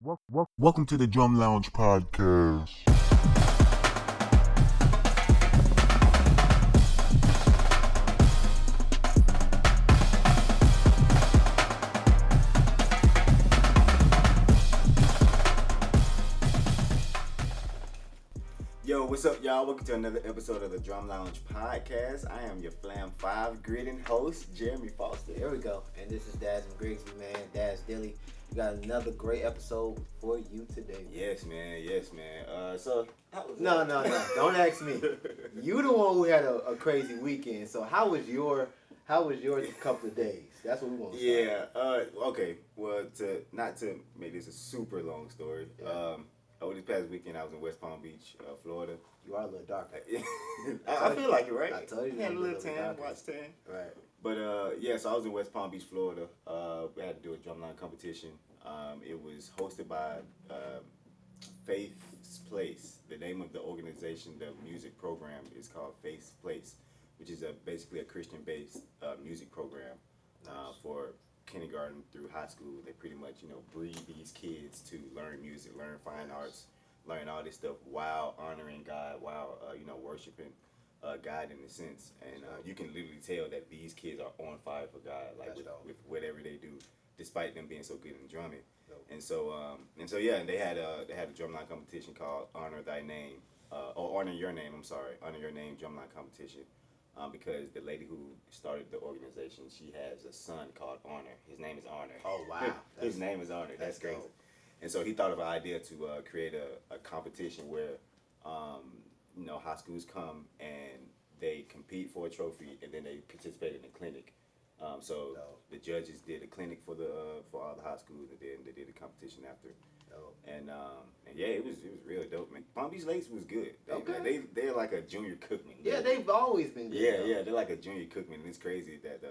Welcome to the Drum Lounge podcast. Yo, what's up, y'all? Welcome to another episode of the Drum Lounge podcast. I am your Flam 5 gritting host, Jeremie Foster. There we go. And this is Daz and Grigsby, man. Daz Kelley. We got another great episode for you today. Yes, man. So, how was No. Don't ask me. You the one who had a crazy weekend. So how was your couple of days? That's what we want to start. Yeah. Okay. Well, not to make this a super long story. Yeah. Over this past weekend, I was in West Palm Beach, Florida. You are a little darker. I feel like it, right? I told you. Had a little tan, darker. watch tan. Right. But so I was in West Palm Beach, Florida. We had to do a drumline competition. It was hosted by Faith's Place. The name of the organization, the music program, is called Faith's Place, which is basically a Christian-based music program for kindergarten through high school. They pretty much breed these kids to learn music, learn fine arts, learn all this stuff while honoring God, while worshiping God in a sense. And you can literally tell that these kids are on fire for God, like with whatever they do, despite them being so good in drumming. And so they had a drumline competition called Honor Thy Name, or Honor Your Name. I'm sorry, Honor Your Name drumline competition. Because the lady who started the organization, she has a son called Honor. His name is Honor. Oh, wow. His name is Honor. That's crazy. Dope. And so he thought of an idea to create a competition where high schools come and they compete for a trophy, and then they participate in a clinic. So the judges did a clinic for all the high schools, and then they did a competition after. And yeah, it was real dope, man. Palm Beach Lakes was good. They're like a junior Cookman. Yeah, they've always been good. Yeah, they're like a junior Cookman. And it's crazy that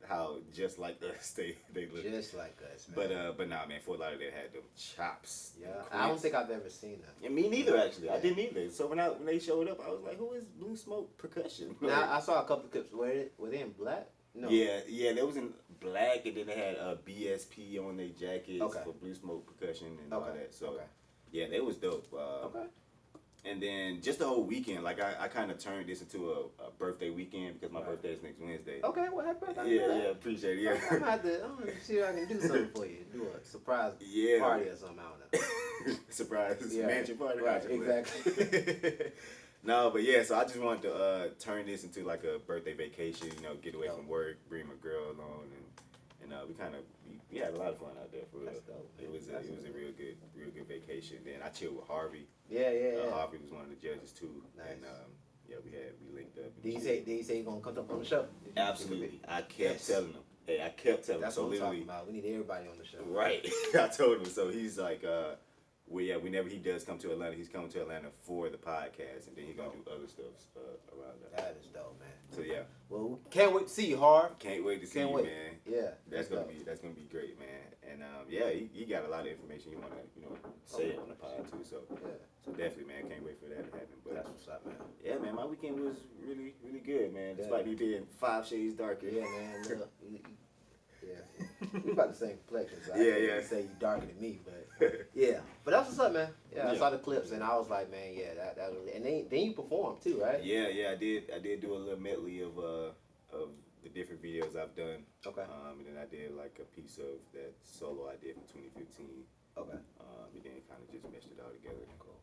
how just like us they look. Just like us, man. But nah, man, Fort Lauderdale had them chops. Yeah, I don't think I've ever seen them. Yeah, me neither, actually. Yeah. I didn't either. So when they showed up, I was like, who is Blue Smoke Percussion? Now I saw a couple of clips. Were they in black? No. Yeah, they was in black, and then they had BSP on their jackets for Blue Smoke Percussion and all that. So yeah, they was dope. And then just the whole weekend, like I kind of turned this into a birthday weekend because my birthday is next Wednesday. Okay, well, happy birthday. Yeah, appreciate it. Yeah. I'm gonna see if I can do something for you. Do a surprise party or something. I don't know. Surprise mansion party. Right, exactly. No, but yeah, so I just wanted to turn this into like a birthday vacation, get away from work, bring my girl along, and we had a lot of fun out there for real. It was a real good vacation. Then I chilled with Harvey. Yeah. Harvey was one of the judges too. Nice. And we linked up. Did he say he gonna come up on the show? Absolutely. I kept telling him. Hey, I kept telling him. That's so what I'm literally, talking about. We need everybody on the show. Right. I told him. So he's like, whenever he does come to Atlanta, he's coming to Atlanta for the podcast, and then he's gonna do other stuff around that. That is dope, man. So yeah. Well, can't wait to see you, Harv. Can't wait to see you, man. Yeah. That's gonna be great, man. And he got a lot of information you wanna say on the pod too. So definitely, man, can't wait for that to happen. But that's what's up, man. Yeah, man, my weekend was really good, man. Despite me being 5 shades darker. Yeah, man. Look, yeah. We about the same complexion, so I can't say you darker than me, but yeah. But that's what's up, man. Yeah, I saw the clips and I was like, man, yeah, that was. And then you performed too, right? Yeah, I did do a little medley of the different videos I've done. Okay. And then I did like a piece of that solo I did from 2015. Okay. And then kind of just meshed it all together. Cool.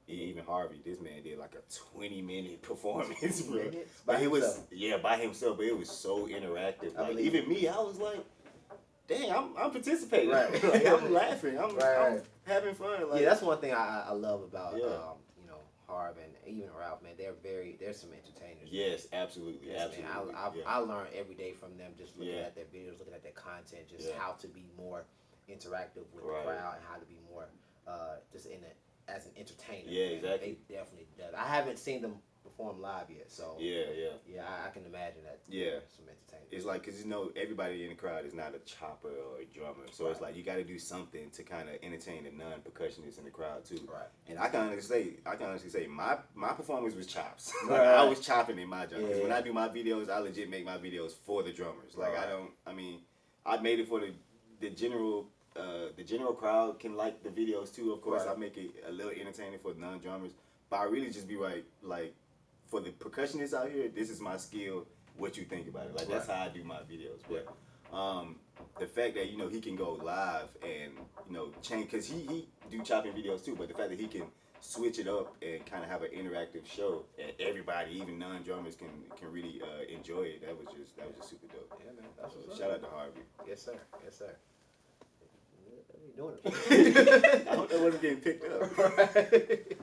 Even Harvey, this man did like a 20-minute performance, bro. But he was by himself, but it was so interactive. Like even me, I was like, dang, I'm participating. Right. Like, I'm laughing. I'm having fun. Like, yeah, that's one thing I love about Harv and even Ralph, man. They're some entertainers. Yes, absolutely. Yes, absolutely. Man, I learn every day from them, just looking at their videos, looking at their content, just how to be more interactive with the crowd and how to be more just as an entertainer. Yeah, exactly. They definitely does. I haven't seen them perform live yet, so yeah, I can imagine that. Yeah, some entertainment. It's like, because everybody in the crowd is not a chopper or a drummer, so it's like you got to do something to kind of entertain the non-percussionists in the crowd too. Right. And I can honestly say my performance was chops. Like I was chopping in my job. Because when I do my videos, I legit make my videos for the drummers. Like I made it for the general the general crowd can like the videos too. Of course, Right. I make it a little entertaining for non-drummers, but I really just be like for the percussionists out here, this is my skill. What you think about it? Like that's how I do my videos. But the fact that he can go live and change, because he do chopping videos too. But the fact that he can switch it up and kind of have an interactive show, and everybody, even non-drummers, can really enjoy it. That was just super dope. Yeah, man. That's what's up. Shout out to Harvey. Yes, sir. Yes, sir. What are you doing? I don't know what's getting picked up. Right.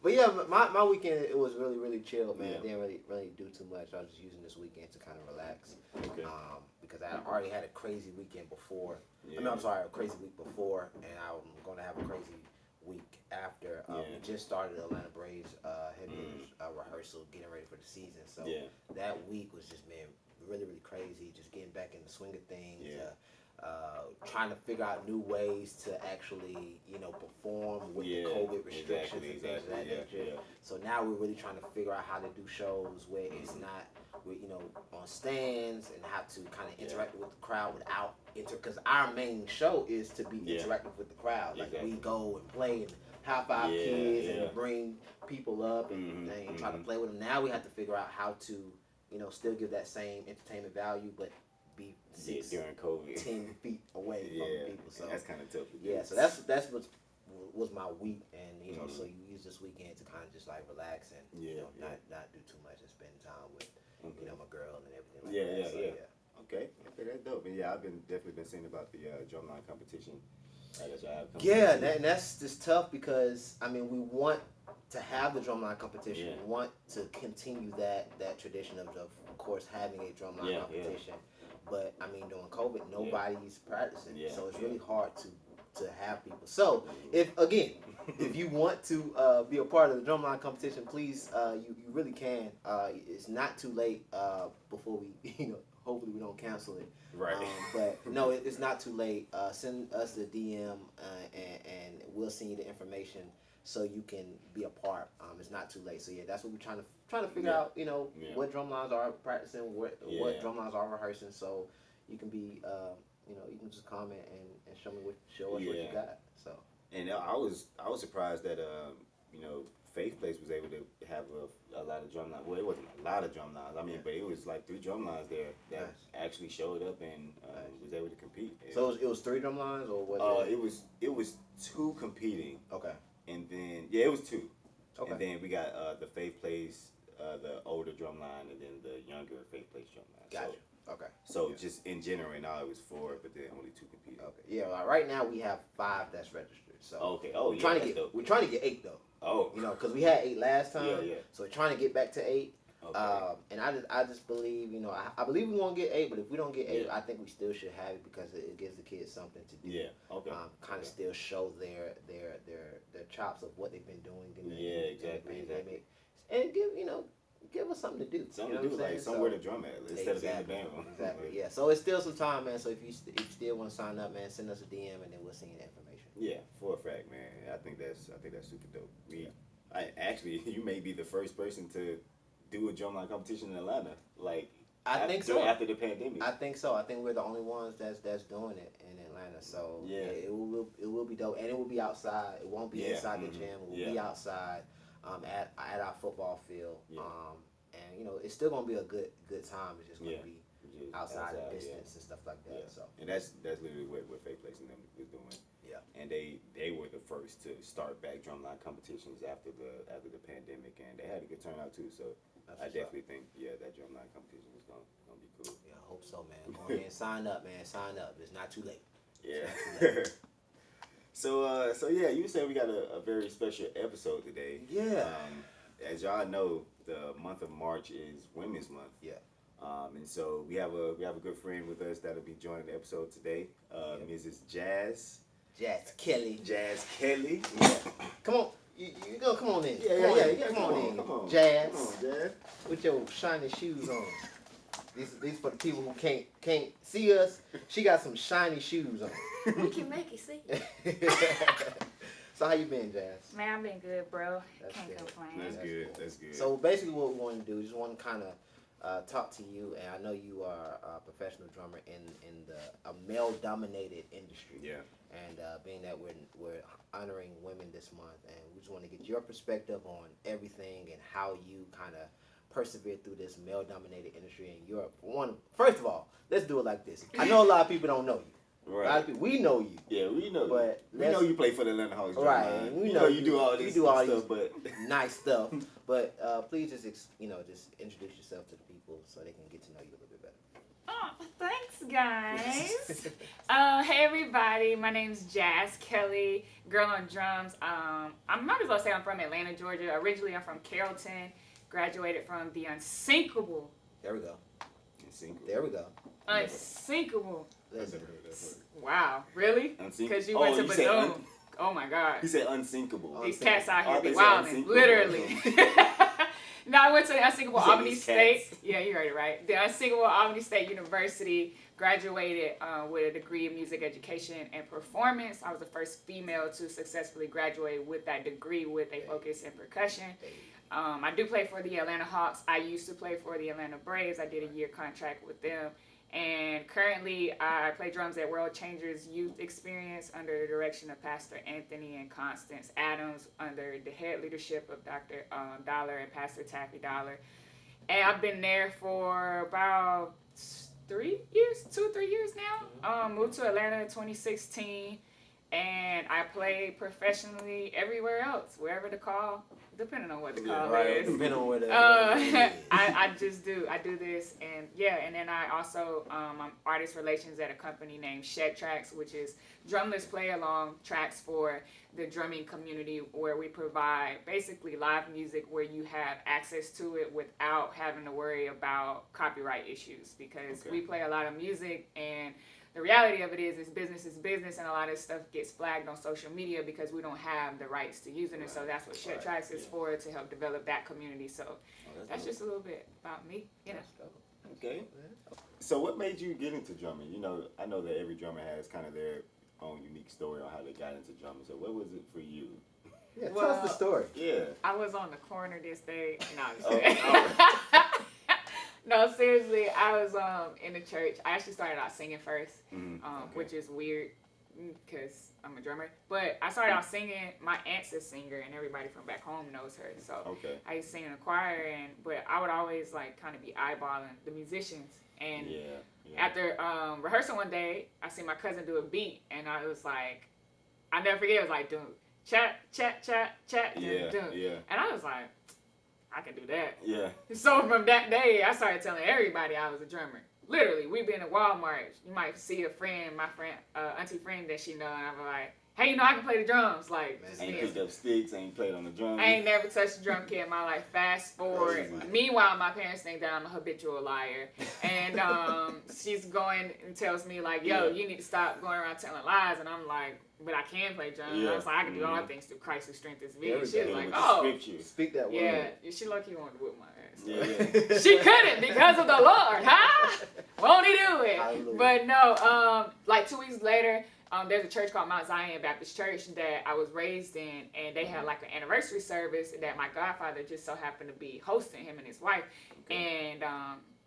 But yeah, my weekend, it was really chill, man. Yeah. Didn't really do too much. I was just using this weekend to kind of relax. Okay. Because I already had a crazy weekend before. Yeah. I mean, I'm sorry, a crazy week before, and I'm going to have a crazy week after. We just started Atlanta Braves heavy rehearsal, getting ready for the season. So that week was just, man, really crazy. Just getting back in the swing of things. Yeah. Trying to figure out new ways to actually, perform with the COVID restrictions and things of that nature. So now we're really trying to figure out how to do shows where it's not, on stands, and how to kind of interact with the crowd without because our main show is to be interactive with the crowd. Like we go and play and high five kids and bring people up and try to play with them. Now we have to figure out how to, still give that same entertainment value, but be during COVID 10 feet away from people. So that's kind of tough. So that's what was my week, and so you use this weekend to kind of just like relax and not do too much and spend time with my girl and everything like that. Okay, that's dope. And I've definitely been saying about the drumline competition. And that's just tough because I mean we want to have the drumline competition. We want to continue that tradition of course having a drumline competition. But I mean, during COVID, nobody's practicing, so it's really hard to have people. So if you want to be a part of the drumline competition, please, you really can. It's not too late before we, hopefully we don't cancel it. Right. But no, it's not too late. Send us the DM and we'll send you the information so you can be a part. It's not too late. So that's what we're trying to figure out. What drum lines are practicing, what drum lines are rehearsing. So you can be, you can just comment and show us what you got. So. And I was surprised that Faith Place was able to have a lot of drum lines. Well, it wasn't a lot of drum lines. I mean, but it was like 3 drum lines there that actually showed up and was able to compete. So it was 3 drum lines, or was it? It was 2 competing. Okay. And then it was 2. Okay. And then we got the Faith Place, the older drum line, and then the younger Faith Place drum line. Gotcha. Okay. So just in general, now it was 4, but then only 2 competed. Okay. Yeah. Right now we have 5 that's registered. So okay. Oh, we're trying to get 8 though. Oh. Because we had 8 last time. Yeah. So we're trying to get back to 8. Okay. And I just believe, I believe we won't get 8, but if we don't get 8, I think we still should have it because it gives the kids something to do. Yeah. Okay. Kind of still show their chops of what they've been doing. Exactly. And give us something to do. Something to do, like somewhere to drum at instead of in the band room. Exactly. Yeah. So it's still some time, man. So if you still want to sign up, man, send us a DM and then we'll send you the information. Yeah, for a fact, man. I think that's super dope. You may be the first person to do a drumline competition in Atlanta. Like I think so. After the pandemic. I think so. I think we're the only ones that's doing it in Atlanta. So it will be dope, and it will be outside. It won't be inside the gym. It will be outside at our football field. Yeah. And it's still gonna be a good time. It's just gonna be outside the distance and stuff like that. Yeah. So and that's literally what Faith Place and them was doing. Yeah. And they were the first to start back drumline competitions after the pandemic, and they had a good turnout too. So I definitely think that drumline competition is gonna be cool. Yeah, I hope so, man. Go ahead and sign up, man. Sign up. It's not too late. Yeah. So you said we got a very special episode today. Yeah. As y'all know, the month of March is Women's Month. Yeah. And so we have a good friend with us that'll be joining the episode today. Mrs. Jazz Kelley. Jazz Kelley. Yeah. Come on. You go. Come on in. Come on in. Jazz. Come on, Jazz. With your shiny shoes on. These for the people who can't see us. She got some shiny shoes on. We can make it see. So how you been, Jazz? Man, I've been good, bro. That's Can't good. complain. That's good. So basically what we want to do is just want to kind of talk to you, and I know you are a professional drummer in a male-dominated industry. Yeah. And being that we're honoring women this month, and we just want to get your perspective on everything and how you kind of persevered through this male-dominated industry in Europe. First of all, let's do it like this. I know a lot of people don't know you. Right. A lot of people, we know you. Yeah, we know. But we know you play for the Atlanta Hawks. Right. We know you do all this stuff, but nice stuff. But please just just introduce yourself to the people so they can get to know you a little bit better. Oh, thanks, guys. Hey, everybody. My name's Jazz Kelley, girl on drums. I might as well say I'm from Atlanta, Georgia. Originally, I'm from Carrollton. Graduated from the Unsinkable. There we go. Unsinkable. There we go. Unsinkable. Listen. Wow, really? Unsinkable. Because you went to Badoo. Oh, my God. He said unsinkable. These cats out Oh, here they be said wilding, unsinkable. literally. No, I went to the Unsinkable You said Albany these State. cats. Yeah, you heard it right. The Unsinkable Albany State University. Graduated with a degree in music education and performance. I was the first female to successfully graduate with that degree with a focus in percussion. I do play for the Atlanta Hawks. I used to play for the Atlanta Braves. I did a year contract with them. And currently, I play drums at World Changers Youth Experience under the direction of Pastor Anthony and Constance Adams, under the head leadership of Dr. Dollar and Pastor Taffy Dollar. And I've been there for about 3 years, 2 or 3 years now. Moved to Atlanta in 2016, and I play professionally everywhere else, wherever the call, depending on what the call is. Depending on where the I just do. I do this, and then I also I'm artist relations at a company named Shedtracks, which is drumless play along tracks for the drumming community, where we provide basically live music where you have access to it without having to worry about copyright issues, because we play a lot of music, and the reality of it is business, and a lot of stuff gets flagged on social media because we don't have the rights to use it, and so that's what Shedtracks is for, to help develop that community. So that's just a little bit about me. Okay. So what made you get into drumming? I know that every drummer has kind of their own unique story on how they got into drumming. So what was it for you? Yeah, tell us the story. Yeah. I was on the corner this day. No, I'm just kidding. No, seriously, I was in the church. I actually started out singing first, which is weird because I'm a drummer. But I started out singing. My aunt's a singer, and everybody from back home knows her. So I used to sing in a choir, but I would always kind of be eyeballing the musicians. And after rehearsal one day, I seen my cousin do a beat, and I was like, I never forget. It was like, dun, chat, chat, chat, chat, dun, dun. And I was like, I can do that. Yeah. So from that day, I started telling everybody I was a drummer. Literally, we've been at Walmart. You might see a friend, my friend, auntie friend that she know, and I'm like, hey, I can play the drums. Like, ain't picked up sticks, ain't played on the drums. I ain't never touched a drum kit in my life. Fast forward. Meanwhile, my parents think that I'm a habitual liar. And she's going and tells me, like, yo, you need to stop going around telling lies. And I'm like, but I can play drums. I was like, I can do all things through Christ who strengthens me. She was like, oh. Speak that word. Yeah, she lucky wanted to whip my ass. She couldn't because of the Lord, huh? Won't he do it? Hallelujah. But no, like 2 weeks later, there's a church called Mount Zion Baptist Church that I was raised in, and they had like an anniversary service that my godfather just so happened to be hosting, him and his wife. And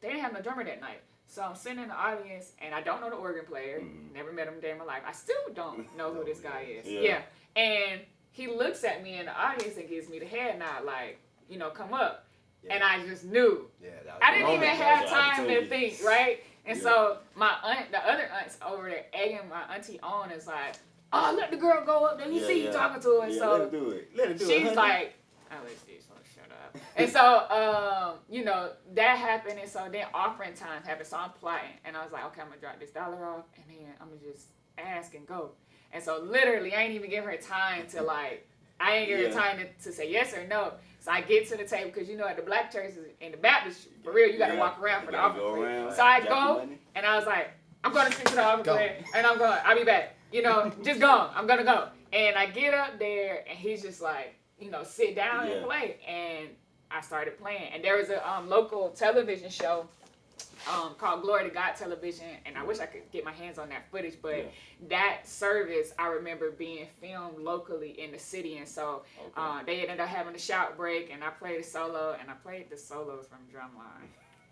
they didn't have no drummer that night. So I'm sitting in the audience, and I don't know the organ player. Never met him a day in my life. I still don't know who this guy is. And he looks at me in the audience and gives me the head nod, like, come up. And I just knew. I didn't even have time to think, right? And so my aunt, the other aunts over there egging my auntie on, is like, oh, let the girl go up there. You see you talking to her. And so let her do it. Let her do she's it, like, oh, let's do this. Shut up. And so, that happened. And so then offering time happened. So I'm plotting. And I was like, okay, I'm going to drop this $1 off. And then I'm going to just ask and go. And so literally, I ain't even give her time to I ain't give her time to say yes or no. So I get to the table, because at the black churches in the Baptist, for real, you got to walk around for the offering plate. So I go, and I was like, I'm going to speak to the offering plate, and I'll be back. Just go. I'm going to go. And I get up there, and he's just like, sit down and play. And I started playing. And there was a local television show called Glory to God Television, and I wish I could get my hands on that footage, but that service I remember being filmed locally in the city, and so they ended up having a shout break, and I played a solo, and I played the solos from Drumline.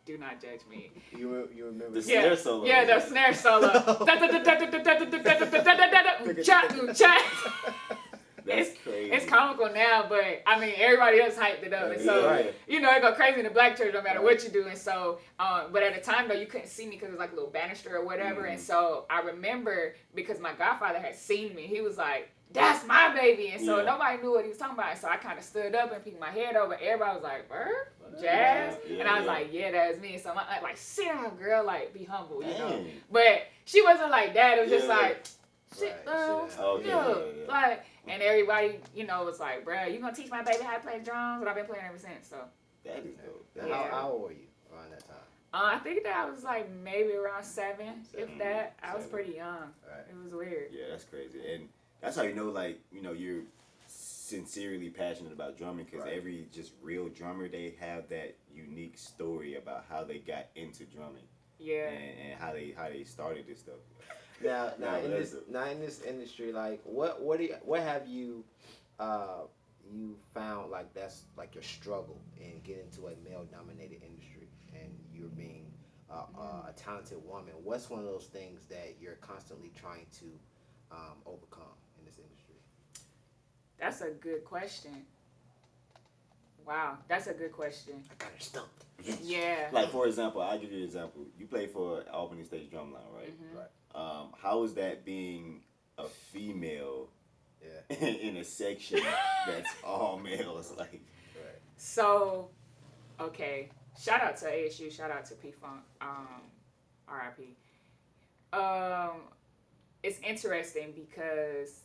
Do not judge me. You remember The snare solo. Yeah, the snare solo. That's crazy. It's comical now, but I mean, everybody else hyped it up. And so, you know, it go crazy in the black church no matter what you do. And so, but at the time, though, you couldn't see me because it was like a little banister or whatever. And so I remember because my godfather had seen me, he was like, that's my baby. And so nobody knew what he was talking about. And so I kind of stood up and peeked my head over. Everybody was like, Bird? Jazz? And I was like, yeah, that's me. And so I'm like, sit down, girl, like, be humble, you know. But she wasn't like that. It was just like, shit, like, and everybody, you know, was like, bruh, you gonna teach my baby how to play drums? And I've been playing ever since, so. That is dope. How old were you around that time? I think that I was like maybe around 7, if that. I was pretty young. Right. It was weird. Yeah, that's crazy. And that's how you know, like, you know, you're sincerely passionate about drumming, because every just real drummer, they have that unique story about how they got into drumming. Yeah. And how they started this stuff. Now in this industry, like what have you you found like that's like your struggle in getting into a male dominated industry, and you're being a talented woman? What's one of those things that you're constantly trying to overcome in this industry? That's a good question. Wow, that's a good question. I got her stumped. Yeah. Like, for example, I'll give you an example. You play for Albany State Drumline, right? Mm-hmm. Right. How is that being a female in a section that's all males? Like, So, okay. Shout out to ASU. Shout out to P-Funk. RIP. It's interesting because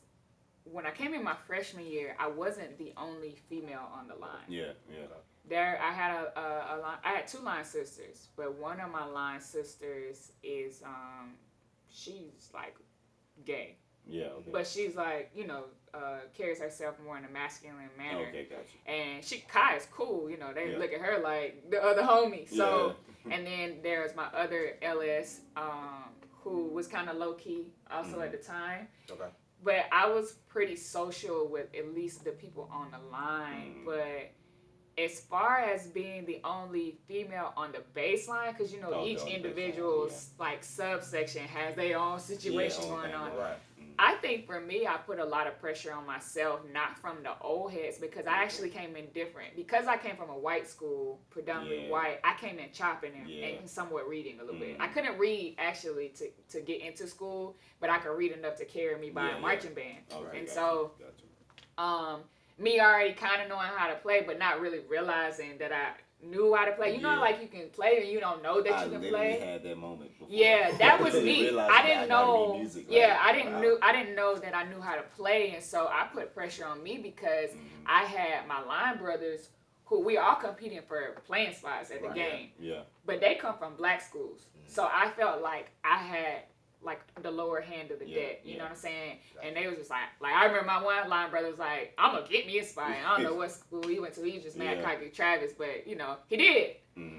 when I came in my freshman year, I wasn't the only female on the line. yeah. There, I had I had 2 line sisters, but one of my line sisters is she's like gay. Yeah, okay. But she's like, you know, carries herself more in a masculine manner. Okay, gotcha. And Kai is cool, you know, they look at her like the other homie. So, and then there's my other LS, who was kind of low key also at the time. Okay. But I was pretty social with at least the people on the line. But as far as being the only female on the bass line, because you know each individual's like subsection has their own situation going on. Right. I think for me, I put a lot of pressure on myself, not from the old heads, because I actually came in different. Because I came from a white school, predominantly white, I came in chopping and somewhat reading a little bit. I couldn't read actually to get into school, but I could read enough to carry me by a marching band. Okay, and so, me already kind of knowing how to play, but not really realizing that I knew how to play. You know, like you can play and you don't know that you can play. I had that moment before. Yeah, that was me. I didn't know. Music, I didn't know that I knew how to play, and so I put pressure on me because I had my line brothers who we all competing for playing spots at the game. Yeah. But they come from black schools, so I felt like I had like the lower hand of the deck, you know what I'm saying? And they was just like I remember my one line brother was like, I'm gonna get me a spot. I don't know what school he went to. He was just mad cocky Travis, but you know, he did.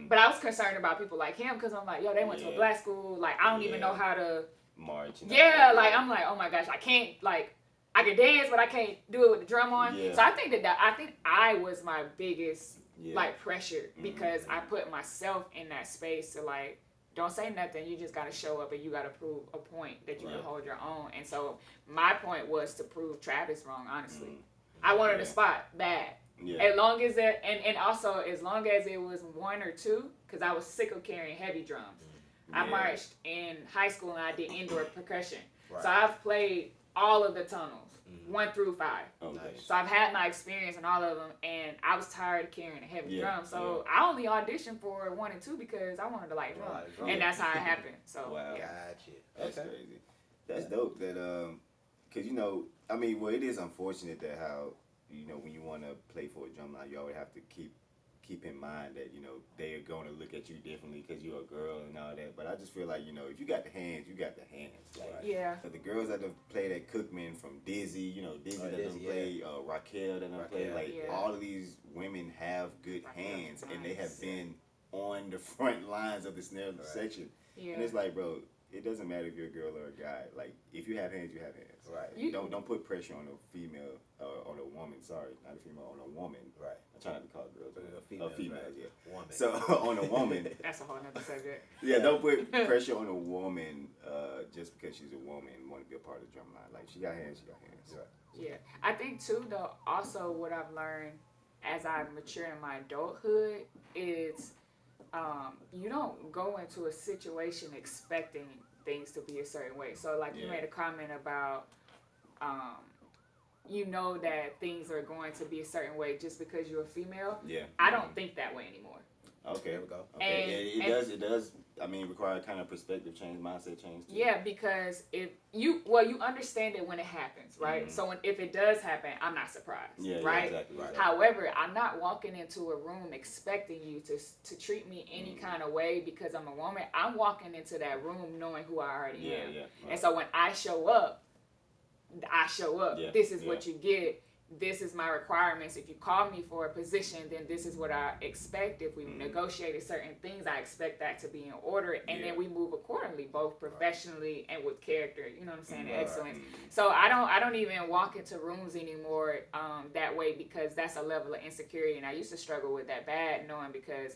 But I was concerned about people like him because I'm like, yo, they went to a black school. Like, I don't even know how to march. Like I'm like, oh my gosh, I can't like I can dance, but I can't do it with the drum on. So I think I was my biggest like pressure because I put myself in that space to like, don't say nothing. You just got to show up and you got to prove a point that you can hold your own. And so my point was to prove Travis wrong, honestly. I wanted a spot bad. As long as that, and also as long as it was 1 or 2, because I was sick of carrying heavy drums. I marched in high school and I did indoor percussion. So I've played all of the tonals, 1 through 5. Okay. So I've had my experience in all of them, and I was tired of carrying a heavy drum. So I only auditioned for 1 and 2 because I wanted to like drum, and that's how it happened. So Gotcha. That's crazy. That's dope. That because you know, I mean, well, it is unfortunate that how you know when you want to play for a drumline, you always have to keep in mind that, you know, they're going to look at you differently because you're a girl and all that. But I just feel like, you know, if you got the hands, you got the hands. Like, for the girls that have played at Cookman, from Dizzy, you know, Dizzy that done play, Raquel that done play, like, all of these women have good hands, and they have been on the front lines of the snare section. And it's like, bro, it doesn't matter if you're a girl or a guy. Like, if you have hands, you have hands. Right. Don't put pressure on a female on a woman. Sorry, not a female, on a woman. Right. I'm trying not to call girls. A female, female, right. yeah. Woman. So on a woman. That's a whole nother subject. Yeah, don't put pressure on a woman just because she's a woman and want to be a part of the Drumline. Like, she got hands, she got hands. Right. Yeah, I think too though. Also, what I've learned as I mature in my adulthood is you don't go into a situation expecting things to be a certain way. So, like you made a comment about, you know that things are going to be a certain way just because you're a female. Yeah. I don't think that way anymore. Okay. There we go. Okay. It does. I mean, require kind of perspective change, mindset change. Too. Yeah, because if you understand it when it happens, right? Mm-hmm. So if it does happen, I'm not surprised, Yeah, right? Yeah, exactly. Right. However, I'm not walking into a room expecting you to treat me any kind of way because I'm a woman. I'm walking into that room knowing who I already am. Yeah. Right. And so when I show up, Yeah, this is what you get. This is my requirements. If you call me for a position, then this is what I expect. If we negotiated certain things, I expect that to be in order, and then we move accordingly, both professionally and with character. You know what I'm saying? Excellence. So I don't even walk into rooms anymore that way because that's a level of insecurity, and I used to struggle with that bad, knowing because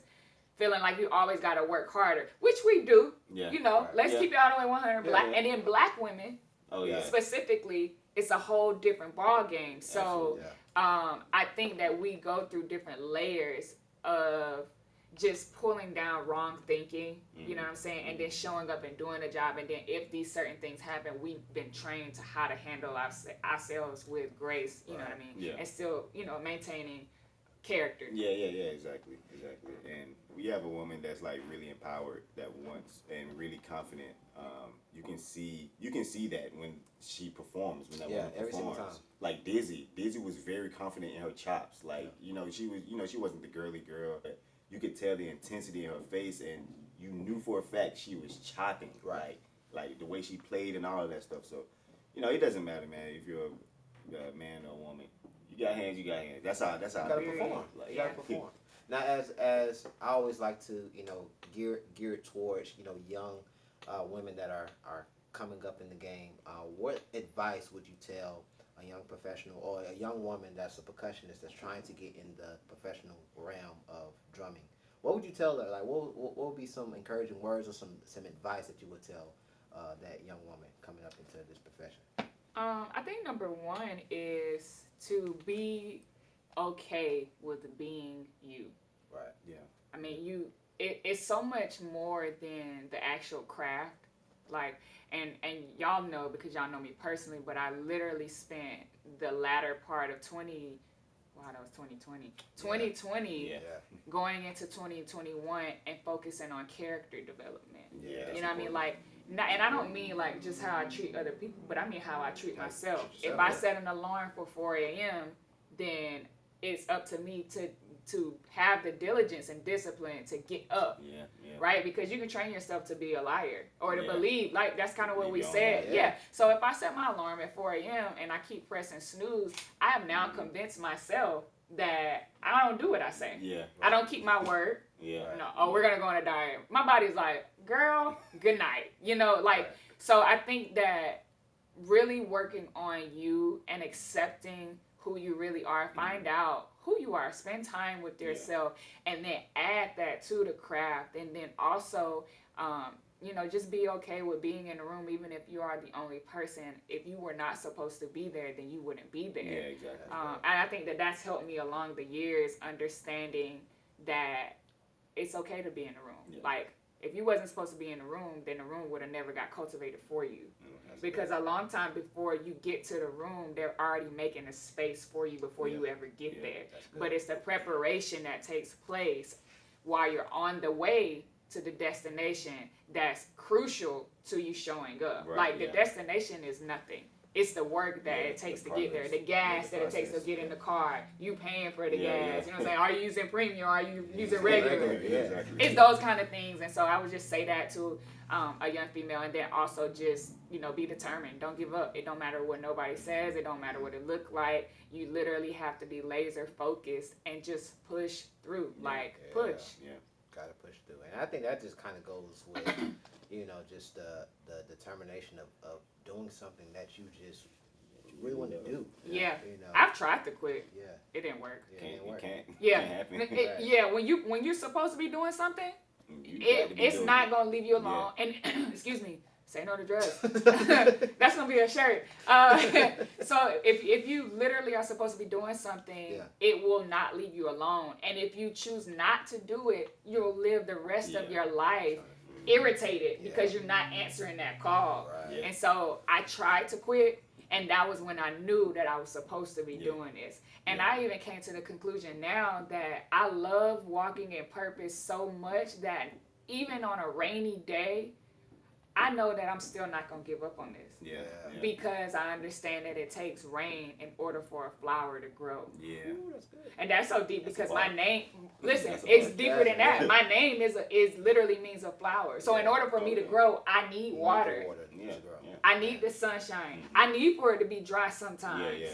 feeling like you always got to work harder, which we do. Yeah. You know, let's keep it all the way 100. Yeah, Black yeah. and then black women. Oh yeah. Specifically, it's a whole different ball game. So Absolutely, I think that we go through different layers of just pulling down wrong thinking, you know what I'm saying, and then showing up and doing the job. And then if these certain things happen, we've been trained to how to handle ourselves with grace, you know what I mean, Yeah. and still, maintaining character. Yeah, exactly. And we have a woman that's like really empowered, that wants and really confident. You can see that when she performs, when that woman every single performs. time. Like Dizzy was very confident in her chops. Like she wasn't the girly girl, but you could tell the intensity in her face, and you knew for a fact she was chopping. Right. Like the way she played and all of that stuff. So, it doesn't matter, man, if you're a man or a woman. You got hands, you got hands. That's how. You gotta perform. Like, You gotta perform. Now, as I always like to, gear it towards, young women that are coming up in the game. What advice would you tell a young professional or a young woman that's a percussionist that's trying to get in the professional realm of drumming? What would you tell her? Like, what would be some encouraging words or some advice that you would tell that young woman coming up into this profession? I think number one is to be okay with being you. Right. Yeah. I mean, it's so much more than the actual craft. Like, and y'all know because y'all know me personally, but I literally spent the latter part of 2020 going into 2021 and focusing on character development. Yeah. You know what I mean? Like, and I don't mean like just how I treat other people, but I mean how I treat myself. If I set an alarm for 4 a.m., then it's up to me to have the diligence and discipline to get up. Yeah. Right? Because you can train yourself to be a liar or to Yeah. believe. Like, that's kind of what we Believe said. on that, Yeah. So if I set my alarm at 4 a.m. and I keep pressing snooze, I have now convinced myself that I don't do what I say. Yeah. I don't keep my word. Yeah. We're going to go on a diet. My body's like, girl, good night. So I think that really working on you and accepting who you really are, find out who you are, spend time with yourself, and then add that to the craft. And then also, just be okay with being in the room, even if you are the only person. If you were not supposed to be there, then you wouldn't be there. Yeah, exactly. And I think that that's helped me along the years, understanding that it's okay to be in the room. Yeah. Like, if you wasn't supposed to be in the room, then the room would have never got cultivated for you. Because a long time before you get to the room, they're already making a space for you before you ever get there. But it's the preparation that takes place while you're on the way to the destination that's crucial to you showing up. Right, Like, the destination is nothing. It's the work that it takes to get there, the gas that it takes to get in the car, you paying for the gas. You know what I'm saying? Are you using premium? Are you using regular? Exactly. It's those kind of things. And so I would just say that to a young female, and then also just, be determined. Don't give up. It don't matter what nobody says. It don't matter what it look like. You literally have to be laser focused and just push through. Push. Yeah. Gotta push through. And I think that just kind of goes with you know, just the determination of doing something that you just really want to do. Yeah. You know. I've tried to quit. Yeah. It didn't work. Yeah, it didn't work. Yeah. Can't happen. Right. Yeah. When you're supposed to be doing something, it's not gonna leave you alone. And excuse me, say no to drugs. That's gonna be a shirt. So if you literally are supposed to be doing something, it will not leave you alone. And if you choose not to do it, you'll live the rest of your life irritated because you're not answering that call. Right. And so I tried to quit, and that was when I knew that I was supposed to be doing this. And I even came to the conclusion now that I love walking in purpose so much that even on a rainy day, I know that I'm still not going to give up on this. Yeah. Because I understand that it takes rain in order for a flower to grow. Yeah. Ooh, that's good. And that's so deep because my name, listen, That's a it's bar. deeper than that. My name is literally means a flower. So in order for me to grow, I need water. Yeah. I need the sunshine. I need for it to be dry sometimes. Yeah.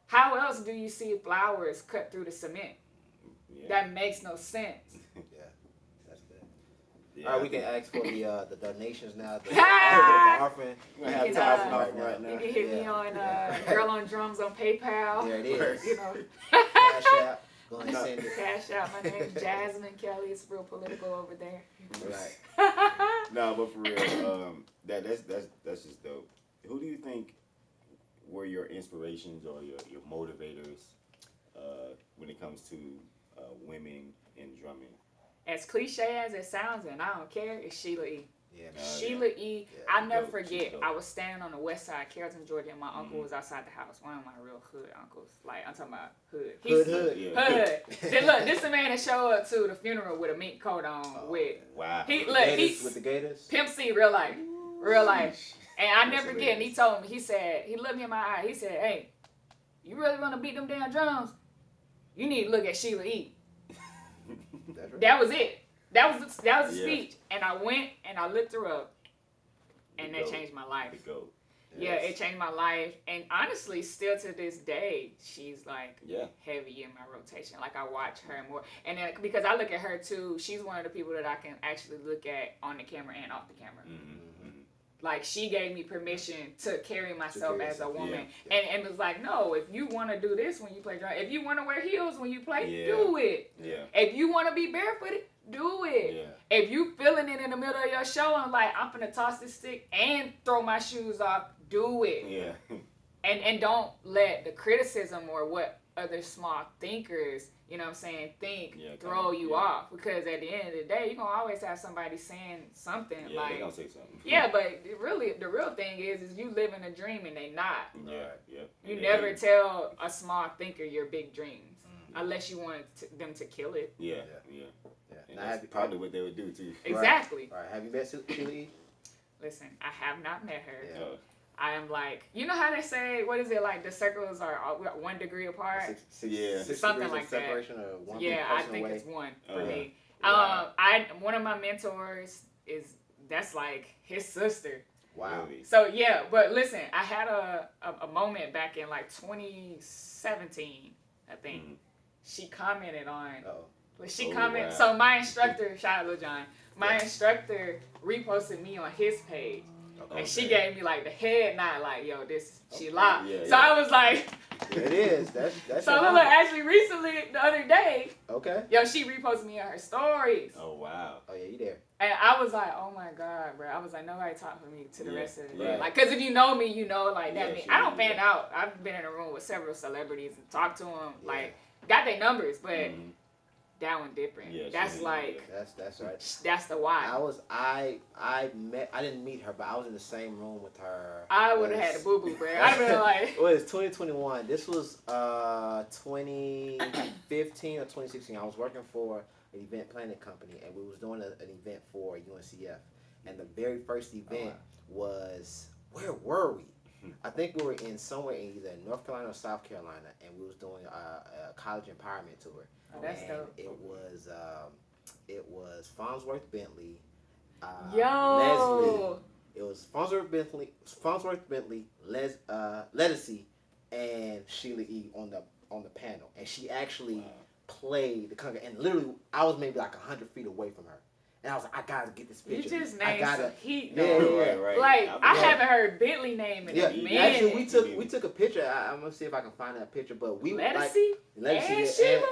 How else do you see flowers cut through the cement? Yeah. That makes no sense. That's good. Yeah. All right, we can ask for the donations now. The Ah! offering. We You have can, time uh, right now. You can hit me on Girl on Drums on PayPal. There it is. You know, Cash App. Go ahead and send it. cash out. My name's Jasmine Kelley. It's real political over there. Right. No, but for real, that's just dope. Who do you think were your inspirations or your motivators when it comes to women in drumming? As cliche as it sounds, and I don't care, it's Sheila E. Yeah, man. Sheila E. Yeah, I'll never dope. forget. She's dope. I was standing on the west side, Carrollton, Georgia, and my uncle was outside the house. One of my real hood uncles. Like, I'm talking about hood. Hood. Yeah. Hood. Then look, this the man that showed up to the funeral with a mink coat on with Wow. With the Gators. Pimp C, real life. Real life. And I That's never forget, and he told me, he looked me in my eye, he said, hey, you really want to beat them damn drums? You need to look at Sheila E. That's right. That was it. That was the Yeah. speech. And I went and I looked her up, and that changed my life. The GOAT. Yeah, it changed my life. And honestly, still to this day, she's like heavy in my rotation. Like I watch her more. And then because I look at her too, she's one of the people that I can actually look at on the camera and off the camera. Mm-hmm. Like she gave me permission to carry myself as a woman. Yeah. And it was like, no, if you want to do this when you play drum, if you want to wear heels when you play, Yeah. do it. Yeah. If you want to be barefooted, do it. Yeah. If you feeling it in the middle of your show and like, I'm finna toss this stick and throw my shoes off, do it. Yeah. And don't let the criticism or what other small thinkers, you know what I'm saying, throw you off. Because at the end of the day, you're going to always have somebody saying something Yeah, like... they gonna say something. Yeah, but really, the real thing is you living a dream and they not. Yeah. You never tell a small thinker your big dreams. Unless you want them to kill it. Yeah. And that's probably what they would do too. Exactly. All right. Have you met Sheila E? Listen, I have not met her. Yeah. I am like, you know how they say, what is it, like the circles are 1 degree apart? Six Something degrees like of that. separation or one Yeah, I person think away? it's 1 for Okay. me. Wow. One of my mentors that's like his sister. Wow. Really? So yeah, but listen, I had a moment back in like 2017, I think. Mhm. She commented on. Uh-oh. She Oh, commented. wow. So my instructor, shout out Lil John. My instructor reposted me on his page. Okay. And she gave me like the head nod, like, yo, she locked. Yeah, so yeah. I was like, Yeah, it is. That's so your look, moment. actually recently, the other day, Okay. yo, she reposted me on her stories. Oh wow. Oh yeah, you there? And I was like, oh my God, bro. I was like, nobody talk for me to the Yeah, rest of the right. day. Like, because if you know me, you know, like, that Yeah, mean, she I don't knew fan that. out. I've been in a room with several celebrities and talked to them, like, got their numbers, but Mhm. that one different. Yeah, she That's knew like, That's right. that's the why. I didn't meet her, but I was in the same room with her. I would have had a boo-boo, bro. I'd have been like... It was 2021. This was 2015 or 2016. I was working for an event planning company, and we was doing an event for UNCF. And the very first event was, where were we? I think we were in somewhere in either North Carolina or South Carolina, and we was doing a college empowerment tour. Oh, that's and dope. It was Farnsworth Bentley, Yo! Leslie. It was Farnsworth Bentley, Letticy, and Sheila E on the panel, and she actually played the conga. And literally, I was maybe like 100 feet away from her, And I was like, I gotta get this picture. You just I named gotta, some heat, yeah, though. yeah. Right. Like, I Yeah. haven't heard Bentley name in Yeah, a minute. actually, we took a picture. I'm gonna see if I can find that picture. But we Lettucey? and Sheila.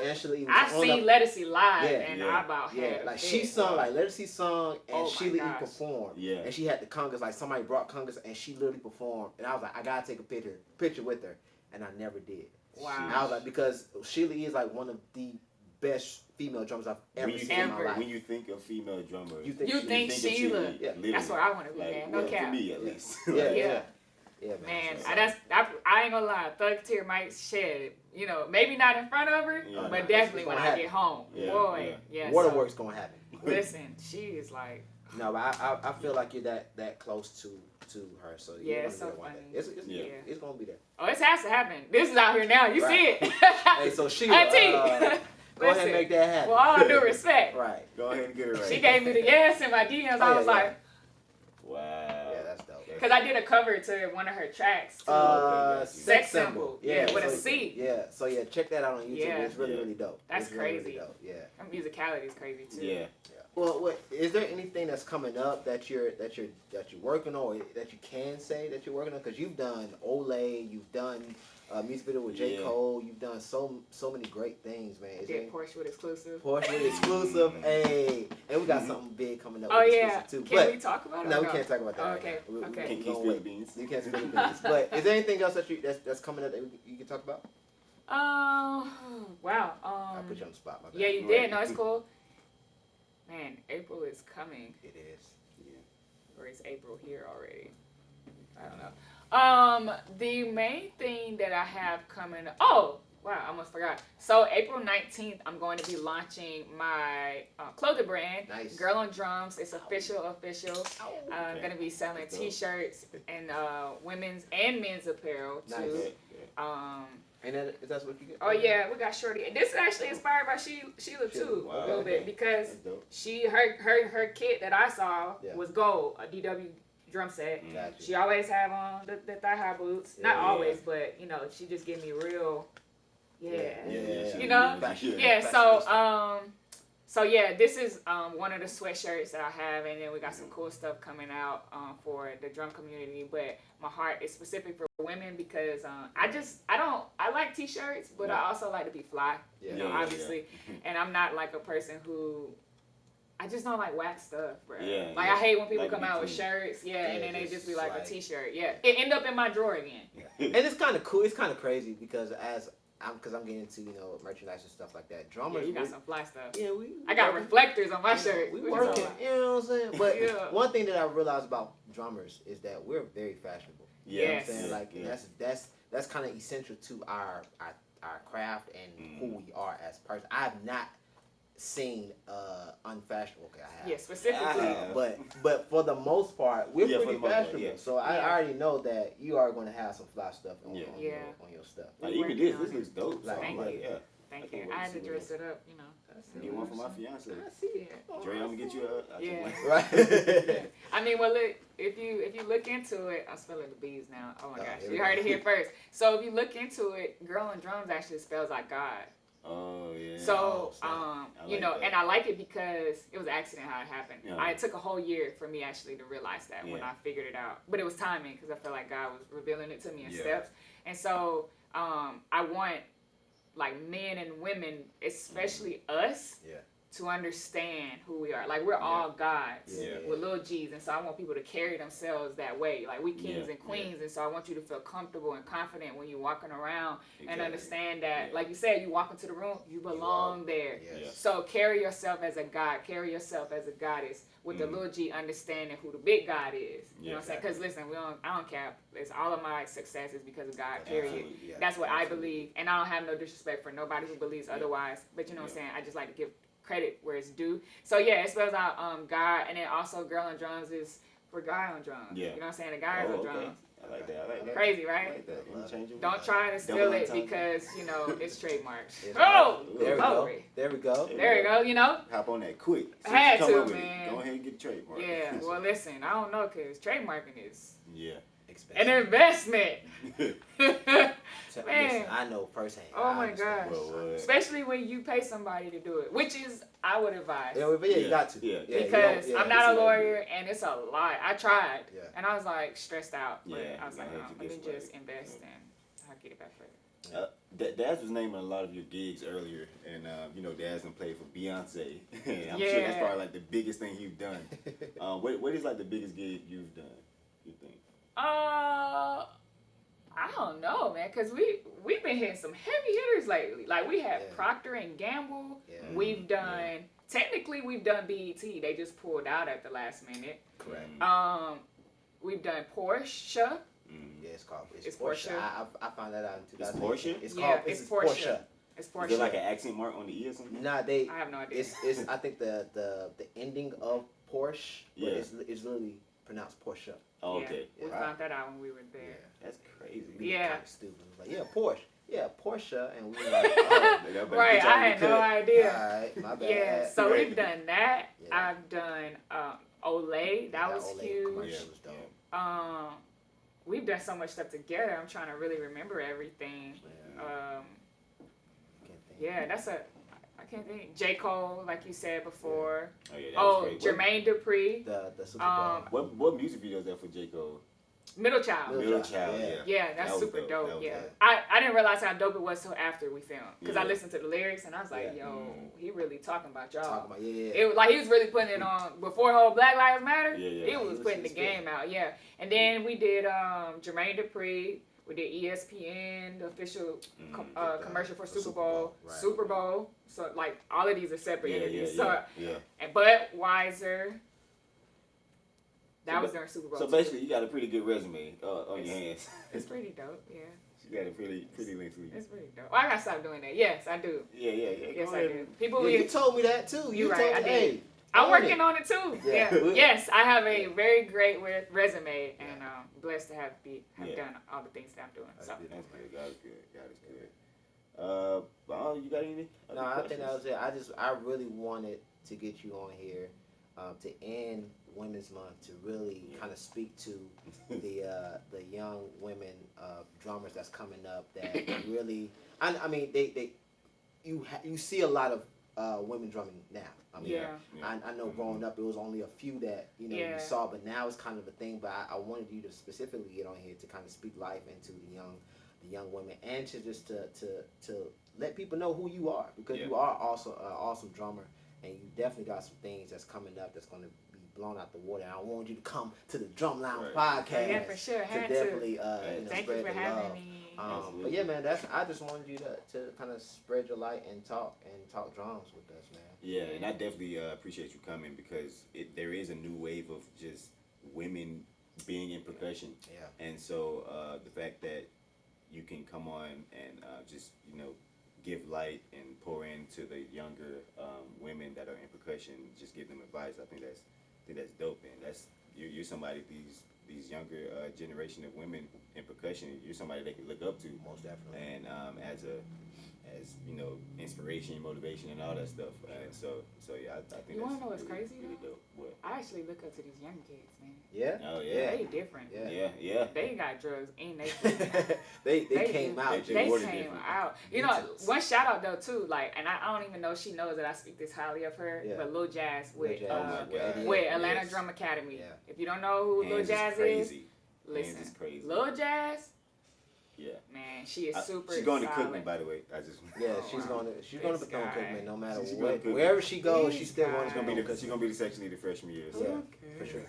I seen Lettucey live, Yeah. and Yeah. I about had Yeah, a like fit. she sung, like Lettucey sung, and Oh my Sheila E gosh. performed. Yeah. And she had the congas, like somebody brought congas, and she literally performed. And I was like, I gotta take a picture with her, and I never did. Wow. And I was like, because Sheila E is like one of the best female drummers I've ever When you, seen in my Ever. life. when you think of female drummers, You think You she- think of Sheila. Yeah. literally. That's where I want to be, Like, man. No well, cap. for me at Yeah. least. Yeah, Like, yeah. Yeah, man. Man, So- I ain't gonna lie. Thug Tear might shed it. You know, maybe not in front of her, Yeah. but It's definitely gonna when I happen. get home. Yeah, Boy, yeah. Waterworks gonna happen. Listen, she is like, No, but I feel like you're that close to her, so Yeah, you're it's gonna so be there one funny. day. It's, Yeah. it's gonna be there. oh, it has to happen. This is out here now. You see it. Hey, so Sheila, Auntie, go ahead listen, and make that happen. Well, all due respect. Right. Go ahead and get it right. She gave me the yes in my DMs. I Oh, was yeah, like, Wow. Yeah, that's dope. because I did a cover to one of her tracks. Too. Okay, Sex Symbol. Yeah, with a so, C. Yeah, so yeah, check that out on YouTube. Yeah. It's really, Yeah. really dope. That's It's really, crazy. Really dope. Yeah. Her musicality is crazy too. Yeah. Well, what is there anything that's coming up that you're working on, or that you can say that you're working on? Because you've done Olay, you've done music video with J. Yeah. Cole, you've done so many great things, man. Is there Did Porsche with exclusive. Porsche with exclusive, hey, and we got something big coming up. Oh with yeah. exclusive too. Can but we talk about it? no, or we can't talk about that. Oh, right okay. now. Okay. Can't gonna spill the wait. beans. You can't spill the beans. But is there anything else that's coming up that you can talk about? Wow. I put you on the spot. My bad. Yeah, you Right. did. No, it's cool. Man, April is coming. It is. Or is April here already? I don't know. The main thing that I have coming. Oh, wow! I almost forgot. So April 19th, I'm going to be launching my clothing brand, Nice. Girl on Drums. It's official. I'm Okay. gonna be selling That's dope. T-shirts and women's and men's apparel too. Nice. Good, good. And that's what you get. Oh yeah, we got Shorty. And this is actually inspired by Sheila too, Wow, a little bit okay. because That's dope. her kit that I saw Yeah. was gold, a DW drum set. Gotcha. She always have on the thigh high boots. Not Yeah. always, but you know, she just give me real. Yeah. Yeah. You know? Fashion. Yeah. Fashionista. So yeah, this is one of the sweatshirts that I have, and then we got some cool stuff coming out for the drum community. But my heart is specific for women because I like t-shirts, but I also like to be fly. Yeah. You know, Yeah, obviously, and I'm not like a person who. I just don't like wax stuff, bro. Yeah, Like yeah. I hate when people Like come me out with too. shirts, and then they just just be like a like- t-shirt. Yeah, it end up in my drawer again. And it's kind of cool. It's kind of crazy because I'm getting into merchandise and stuff like that. Yeah, Drummers, you got some fly stuff. yeah, we I got working. reflectors on my shirt. We What you working. talking about? You know what I'm saying? But Yeah. one thing that I realized about drummers is that we're very fashionable. Yeah. You know what Yes. I'm saying? Like Yeah. that's kind of essential to our craft and who Mm. we are as person. I have not seen unfashionable. Okay, I have. Yeah, specifically. Yeah. But for the most part, we're Yeah, for pretty the most part, fashionable. yeah. So I Yeah. already know that you are going to have some fly stuff on, Yeah. on, Yeah. your stuff. Like We even working this on it. looks dope. So Like, I'm thank like, you. yeah. Thank I can't you. wait I to had to see dress it up, you know. Get one for my fiance. I see it. Yeah. Dre, I'm gonna get you a. Yeah. Right. I mean, well, look, if you look into it, I'm spelling the B's now. Oh my Oh, gosh, here we you heard go. it here first. So if you look into it, Girl on Drums actually spells like God. Oh yeah. So, snap. I you like know, that. and I like it because it was an accident how it happened. Yeah. It took a whole year for me actually to realize that when Yeah. I figured it out. But it was timing because I felt like God was revealing it to me in Yeah. steps. And so I want like men and women, especially us, Yeah. to understand who we are. Like we're all gods Yeah. with little G's, and so I want people to carry themselves that way. Like we kings Yeah. and queens, and so I want you to feel comfortable and confident when you're walking around and Exactly. understand that, Yeah. like you said, you walk into the room, you belong there. Yes. Yeah. So carry yourself as a god, carry yourself as a goddess with the little G, understanding who the big God is. You know what I'm saying? Because listen, I don't cap. It's all of my success is because of God. Period. Absolutely. Yeah. That's what I believe, and I don't have no disrespect for nobody who believes otherwise. But you know what I'm saying? I just like to give credit where it's due. So yeah, it spells out God, and then also Girl on Drums is for guy on drums. Yeah. You know what I'm saying? The guys Oh, on okay. drums. I like that. I like that. Crazy, I right? like that. Interchangeable. Don't try to steal Double it entendre. because you know it's trademarked. It's Oh, There we go. glory. There we go. There you go. You know. Hop on that quick. I had Come to, up with it. man. Go ahead and get trademark. Yeah. Well, listen, I don't know because trademarking is Yeah. an investment. Listen, Man. I I know firsthand. Oh my gosh. Well, Especially when you pay somebody to do it, which is, I would advise. Yeah, but you got to. Yeah. Because yeah, I'm not a lawyer and it's a lot. I tried. Yeah. And I was like stressed out. But I was like, you no, have to let me get just started. invest and I'll get it back later. Daz was naming a lot of your gigs earlier, and Daz done played for Beyonce. I'm sure that's probably like the biggest thing you've done. What is like the biggest gig you've done? You think? I don't know, man, cause we've been hitting some heavy hitters lately. Like we had Procter and Gamble. Yeah. We've done technically we've done BET. They just pulled out at the last minute. Correct. We've done Porsche. Yeah, it's Porsche. I found that out in 2000. It's Porsche? It's called it's Porsche. It's Porsche. Is there like an accent mark on the E or something? Nah, I have no idea. It's I think the ending of Porsche, but Yeah. it's literally pronounced Porsche. Oh, okay. We found that out when we were there. That's crazy. We Yeah. Kind of stupid. Like, Porsche. Yeah, Porsche, and we were like, oh, Right, I had no idea. all right, my bad. Yeah, so Right. we've done that. Yeah. I've done Olay. That was Olay huge. commercial was dope. We've done so much stuff together. I'm trying to really remember everything. Can't think. Yeah, I can't think. J. Cole, like you said before. Oh, yeah, that was Oh, great. Jermaine Dupri. The Super Bowl. What music video is that for J. Cole? Middle Child. Middle Middle Child, yeah. yeah. Yeah, that's That was super dope. dope. That was Yeah, dope. I didn't realize how dope it was till after we filmed because I Yeah. listened to the lyrics and I was like, Yeah. yo, he really talking about y'all. Talking about It like he was really putting it on before whole Black Lives Matter. Yeah, yeah. He was putting the game out. Yeah, and then we did Jermaine Dupri. We did ESPN, the official commercial for Super Bowl. Right. Super Bowl. So like all of these are separate entities. Yeah. And Budweiser. That was during Super Bowl. So too. basically, you got a pretty good resume on your hands. It's pretty dope. Yeah, You got a pretty lengthy. it's pretty dope. Well, I gotta stop doing that. Yes, I do. Yeah. Yes, Go I ahead. do. People, Yeah, you told me that too. You right, told I me, did. hey, I'm own working it. on it too. Yeah. Yeah. Yes, I have a very great resume, and blessed to have done all the things that I'm doing. So. That's good. God is good. Well, you got anything? No, I think that was it. I really wanted to get you on here to end Women's Month to really kind of speak to the young women drummers that's coming up that really. I mean you see a lot of women drumming now. I mean, I know growing up it was only a few that you saw, but now it's kind of a thing. But I wanted you to specifically get on here to kind of speak life into the young women and to just to let people know who you are because you are also an awesome drummer and you definitely got some things that's coming up that's going to be blown out the water. And I want you to come to the Drumline podcast. Yeah, for sure. To definitely Thank spread you for the having love. me. But yeah, man, I just wanted you to kind of spread your light and talk drums with us, man. Yeah, and I definitely appreciate you coming because there is a new wave of just women being in percussion. Yeah. And so the fact that you can come on and just give light and pour into the younger women that are in percussion, just give them advice. I think that's dope, and you're somebody these younger generation of women in percussion. You're somebody they can look up to, Most definitely. and as inspiration, motivation, and all that stuff. And so yeah, I think. You wanna that's know what's really, crazy really though? dope. What? I actually look up to these young kids, man. Yeah. Oh yeah. They different. Yeah. Yeah. They got drugs in they. they came out. They They ordered came different. out. You know, one shout out though too, like, and I don't even know if she knows that I speak this highly of her, Yeah. but Lil Jazz with Lil Jazz, Oh my God. with Atlanta Yes. Drum Academy. Yeah. If you don't know who Lil Hands Jazz is, crazy. listen. Hands is crazy. Lil Jazz, Yeah. man, she is super. She's going to solid. Cookman, by the way. I just. Yeah, Oh, she's wow. going to This become guy. Cookman no matter She's what. gonna cook. Wherever she goes, This she's still going guy. to She's gonna become be the section leader freshman year. So. Yeah, for sure.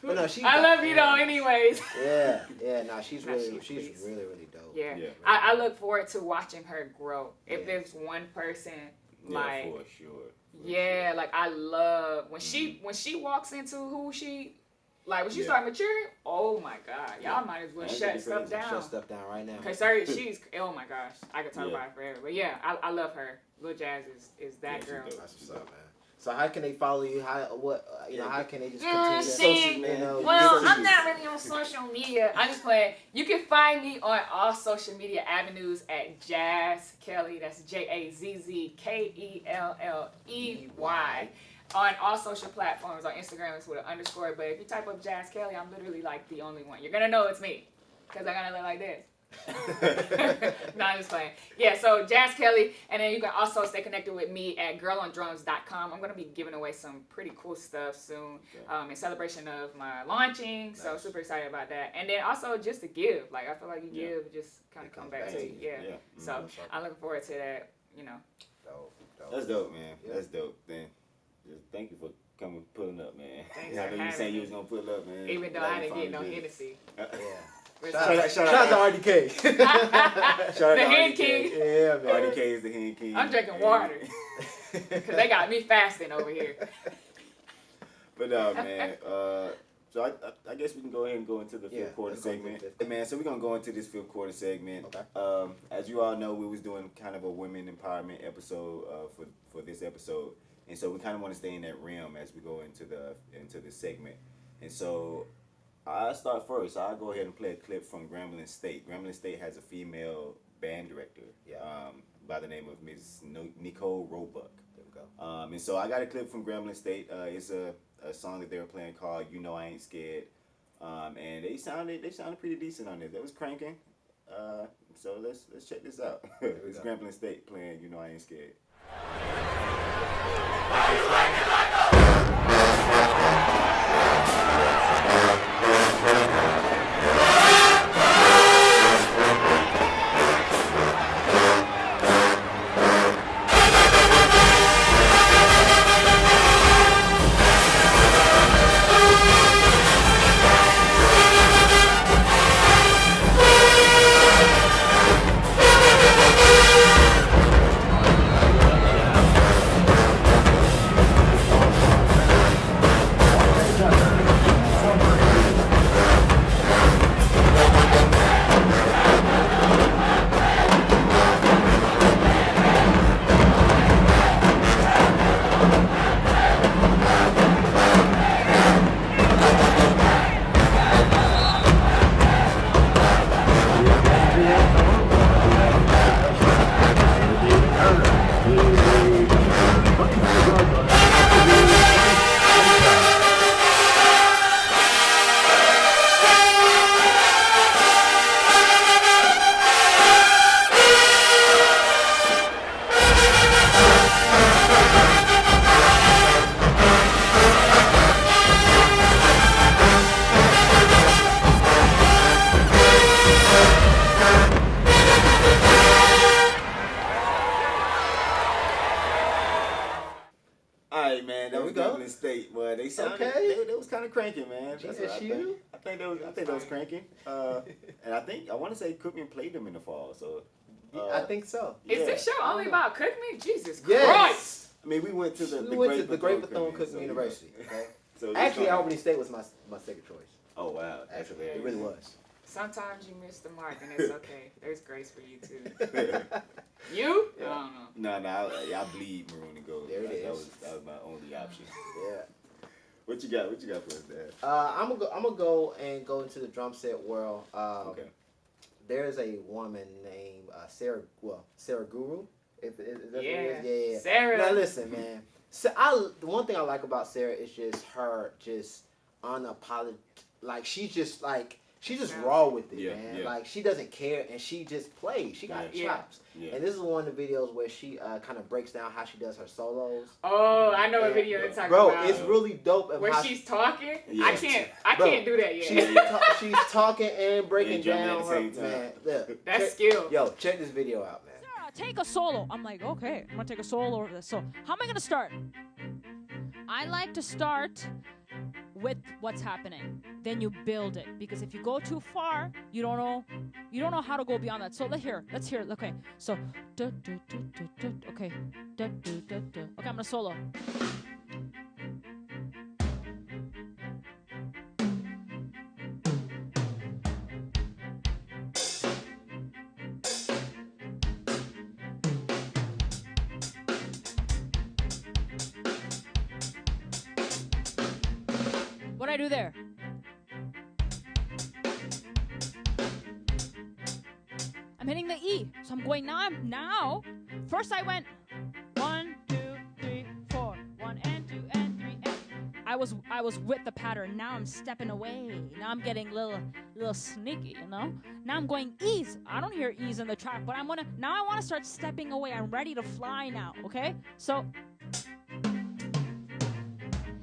But no, I love you though, anyways. Yeah, nah, she's Nah, really she's really dope. Yeah, Yeah. I look forward to watching her grow. If Yeah. there's one person, Yeah, like, for sure. For yeah, like I love when she walks into who she, like when she Yeah. start maturing. Oh my God, y'all might as well That's shut pretty stuff crazy. down. Shut stuff down right now. Cause she's oh my gosh, I could talk Yeah. about it forever. But yeah, I love her. Lil Jazz is that Yeah, she's girl. dope. That's what's up, man. So how can they follow you? How can they just You know what I'm continue? saying? You know, Well, social I'm media. not really on social media. I'm just playing. You can find me on all social media avenues at Jazz Kelley. That's JAZZKELLEY. On all social platforms, on Instagram it's with an underscore. But if you type up Jazz Kelley, I'm literally like the only one. You're gonna know it's me, cause I gotta look like this. No, I'm just playing. Yeah, so Jazz Kelley, and then you can also stay connected with me at girlondrums.com. I'm going to be giving away some pretty cool stuff soon in celebration of my launching. Nice. So super excited about that. And then also just to give. Like, I feel like you give, just kind of come back to you. Yeah. So I'm looking forward to that, you know. Dope. That's dope, man. Yeah. That's dope. Then just thank you for pulling up, man. Thanks I know you said you was going to pull up, man. Even though I didn't get no Hennessy. Shout out to RDK. The Hen King. Yeah, man. RDK is the Hen King. I'm drinking water. Because they got me fasting over here. But man. So I guess we can go ahead and go into the fifth quarter segment. Man, so we're going to go into this fifth quarter segment. Okay. As you all know, we was doing kind of a women empowerment episode for this episode. And so we kind of want to stay in that realm as we go into the segment. And so I'll start first. I'll go ahead and play a clip from Grambling State. Grambling State has a female band director by the name of Ms. Nicole Roebuck. There we go. And so I got a clip from Grambling State. It's a song that they were playing called "You Know I Ain't Scared," and they sounded pretty decent on it. That was cranking. So let's check this out. It's Grambling State playing "You Know I Ain't Scared." They sounded, they was kind of cranking, man. That's what I think they was cranking. And I want to say Cookman played them in the fall. So I think so. Is this show only about Cookman? Jesus Christ! I mean, we went to the Great Bethune-Cookman University. Okay. So actually, Albany State was my second choice. Oh wow! Actually, it really was. Sometimes you miss the mark, and it's okay. There's grace for you too. You? Yeah. I don't know. No, I bleed maroon and gold. There it is. That was my only option. Yeah. What you got for us, Dad? I'm gonna go into the drum set world. Okay. There's a woman named Sarah Guru. Is that what it is? Yeah. Sarah. Now listen, man. So the one thing I like about Sarah is just her unapologetic. Like she's just raw with it, man. Yeah. Like she doesn't care and she just plays. She got chops. Yeah. And this is one of the videos where she kind of breaks down how she does her solos. Oh, I know what video you're talking about. Bro, it's really dope. Where she's talking? Yeah. I can't do that yet. She's talking and breaking down her, man. Look, that's skill. Yo, check this video out, man. Sarah, take a solo. I'm like, okay, I'm gonna take a solo over this. So how am I gonna start? I like to start with what's happening. Then you build it, because if you go too far, you don't know how to go beyond that. So let's hear it. Okay, so okay, okay, I'm gonna solo. What I do there? I'm hitting the E. So I'm going now. First I went 1, 2, 3, 4. 1 and 2 and 3 and. I I was with the pattern. Now I'm stepping away. Now I'm getting little sneaky, you know. Now I'm going ease. I don't hear ease in the track, but I want to start stepping away. I'm ready to fly now. Okay, so.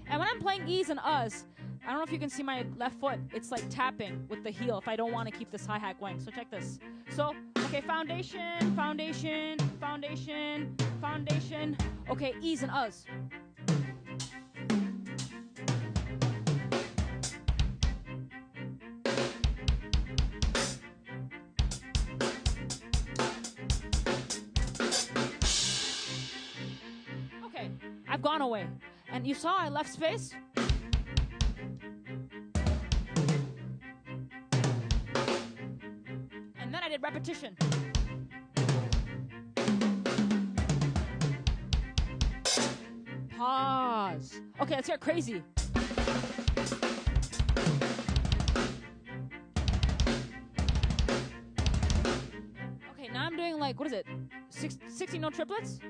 And when I'm playing ease and us, I don't know if you can see my left foot. It's like tapping with the heel if I don't want to keep this hi-hat going. So check this. So, okay, foundation, foundation, foundation, foundation. Okay, ease and us. Okay, I've gone away. And you saw I left space? And then I did repetition. Pause. Okay, let's hear crazy. Okay, now I'm doing like, what is it? 60 note triplets?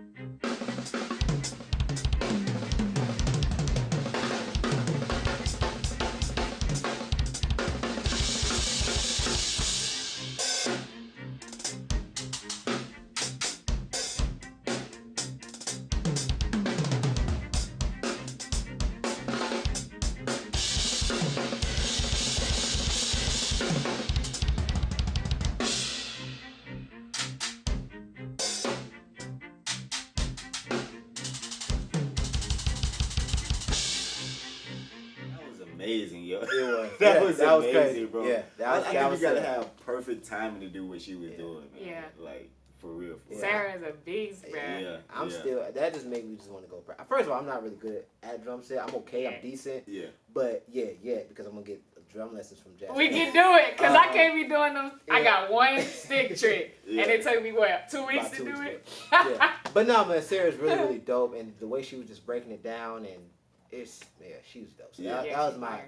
Amazing, yo. It was. that was amazing, crazy, bro. Yeah, I think you gotta have perfect timing to do what she was doing, man. Yeah. Like, for real. For real. Sarah's a beast, bro. Yeah. I'm still. That just made me just want to go. First of all, I'm not really good at drum set. I'm okay. I'm decent. Yeah. But because I'm gonna get drum lessons from Jazz. We can do it, because I can't be doing them. Yeah. I got one stick trick, and it took me, what, 2 weeks About to 2 do weeks, it? Yeah. But no, man, Sarah's really dope, and the way she was just breaking it down, and she was dope. So that was my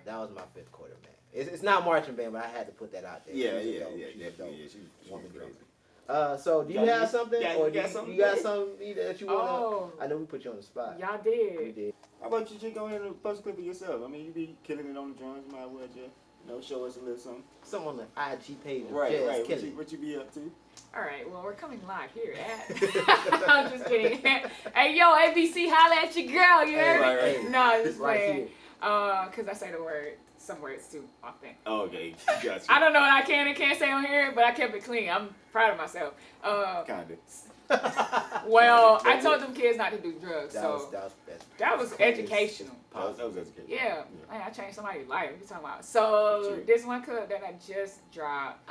fifth quarter, man. It's not marching band, but I had to put that out there. Yeah, She was yeah, dope. yeah, She was definitely. dope. Yeah, she was crazy. So do you have something, or you got something? you got something that you wanna? Oh. I know we put you on the spot. Y'all We did. did. How about you just go ahead and post a clip of yourself? I mean, you be killing it on the drums. You might as well just, show us a little something. Something on the IG page of Right. Jazz Kelley. What you be up to? All right, well, we're coming live here at. I'm just kidding. Hey, yo, ABC, holla at your girl, you heard me? Right. No, just Right playing. here. Because I say some words too often. Oh, okay. Gotcha. I don't know what I can and can't say on here, but I kept it clean. I'm proud of myself. Kinda. Well, I told them kids not to do drugs, that was crazy. educational. That was educational. Yeah, man, I changed somebody's life. What you talking about? So this one clip that I just dropped,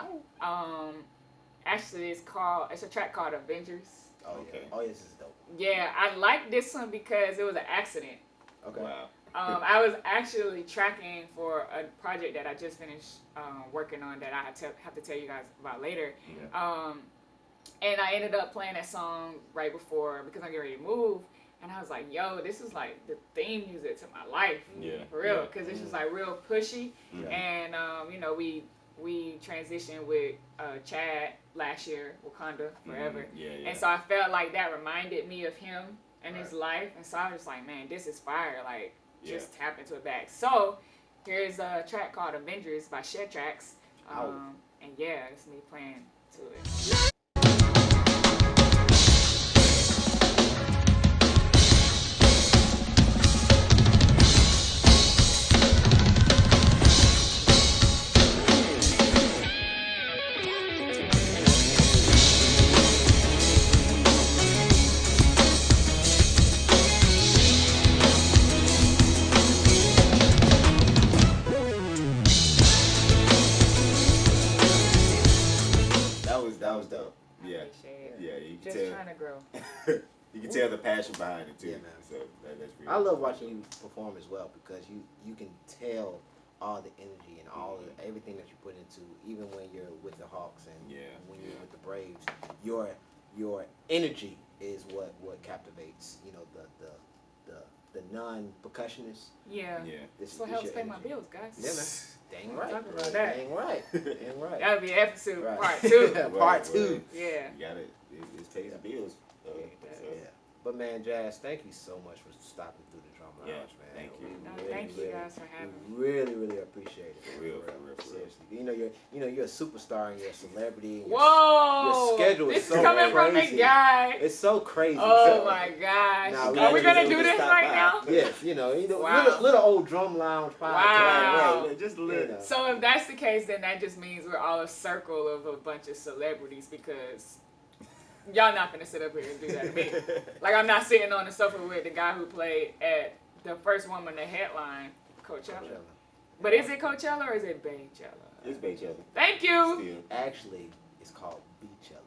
actually it's a track called Avengers. Oh, Okay. Yeah. Oh, yes, it's dope. Yeah, I like this one because it was an accident. Okay. Wow. I was actually tracking for a project that I just finished working on that I have to tell you guys about later. Yeah. And I ended up playing that song right before because I'm getting ready to move. And I was like, yo, this is like the theme music to my life. Yeah. For real. Because it's just like real pushy. Yeah. And, we transitioned with Chad last year, Wakanda Forever. Yeah. And so I felt like that reminded me of him and his life. And so I was just like, man, this is fire. Like, just tap into it back. So here's a track called Avengers by Shedtracks. And yeah, it's me playing to it. That was dope. Yeah. Yeah, you can Just tell. trying to grow. You can tell the passion behind it too. Yeah, man. So that's real. I love watching you perform as well because you can tell all the energy and everything that you put into, even when you're with the Hawks and when you're with the Braves, your energy is what captivates. The non-percussionist. Yeah. This So helps your pay my energy. bills, guys. Yeah, man. Dang right. Talk about that. Dang right. Dang right. That'll be episode Right. part 2. Part 2. Yeah. You got it. It pays the bills. Yeah. But man, Jazz, thank you so much for stopping through the Drumline. Lounge, Yeah, man. thank you. No, thank you guys for having me. Really appreciate it. For real. Seriously, you're a superstar and you're a celebrity. And Whoa! your schedule is This so coming from the crazy. guy. It's so crazy. Oh my gosh! Nah, Are we gonna just do this stop right by. now? Yes, Wow. little old drum lounge podcast. Wow. Right, just a little. You know. So if that's the case, then that just means we're all a circle of a bunch of celebrities because y'all not gonna sit up here and do that to me. Like I'm not sitting on the sofa with the guy who played at the first woman, the headline, Coachella. But is it Coachella or is it Baychella? It's Baychella. Thank you. Still. Actually, it's called Beachella.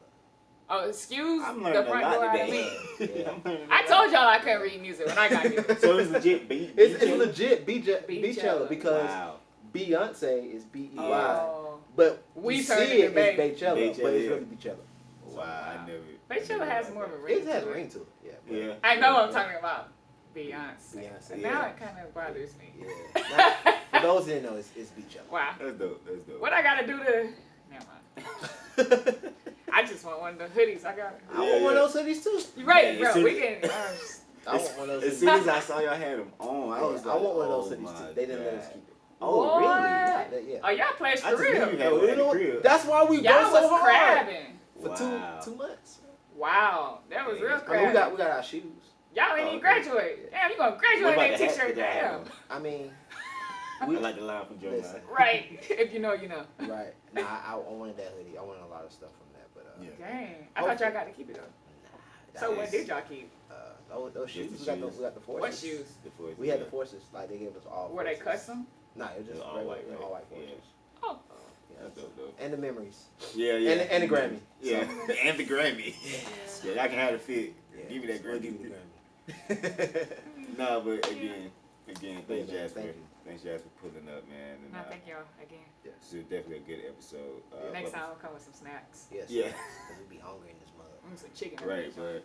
Oh, excuse I'm the learning front a door lot out of today. me. Yeah. I'm learning a I lot. told y'all I couldn't read music when I got here. So it's legit It's legit Beachella Beachella. because Wow. Beyonce is B-E-Y. Oh. But We you turned see it it to as Baychella, but it's Baychella, really Beachella. Wow, I never. Baychella has more of a ring. It has to a ring to it. Yeah. but- Yeah. I know I'm talking about Beyonce. Beyonce, And yeah. now it kind of bothers me. Yeah. Now, for those who didn't know, it's Beachella. Wow. That's dope. What I gotta do to? Never mind. I just want one of the hoodies. I got. I want one of those hoodies too. You right, Yeah, bro. as soon We as- can. I want one of those As hoodies. soon as I saw y'all had them on, I was I like, want one of oh those hoodies my too. They didn't let us God. keep it. Oh, What? really? Yeah. Oh, y'all players I for just knew real. you had No, one you at know the what? crib. That's why we Y'all go so was hard crabbing. for Wow. 2 months. Wow, that was real I mean, crabbing. we got our shoes. Y'all ain't even Okay. graduate. Damn, you gonna What graduate about in the that hat t-shirt? that y'all Damn. have? I mean, I like the line from Drumline. Listen. Right. If you know, you know. right. Nah, I wanted that hoodie. I wanted a lot of stuff from that, but Yeah. Dang. I thought y'all got to keep it though. nah, So that what is- did y'all keep? those shoes. Just We the got shoes. the forces. What shoes? The forces, We had yeah. the forces. Like they gave us all. Were they forces. custom? Nah, it was just All regular, white, right? all white Yeah. forces. Oh. Yeah. That's dope, though. And the memories. Yeah, yeah. And the Grammy. Yeah, and the Grammy. Yes. Yeah, I can have the fit. Yeah, Give me that we'll Grammy. give you the Grammy. No, but again, thanks Yeah, man, Jazz thank for you. thanks Jazz for pulling up, man. And, No, thank y'all again. This is definitely a good episode. Next but- time I'll come with some snacks. Yes. Yeah. Because we be hungry in this mug. Some chicken. Right, but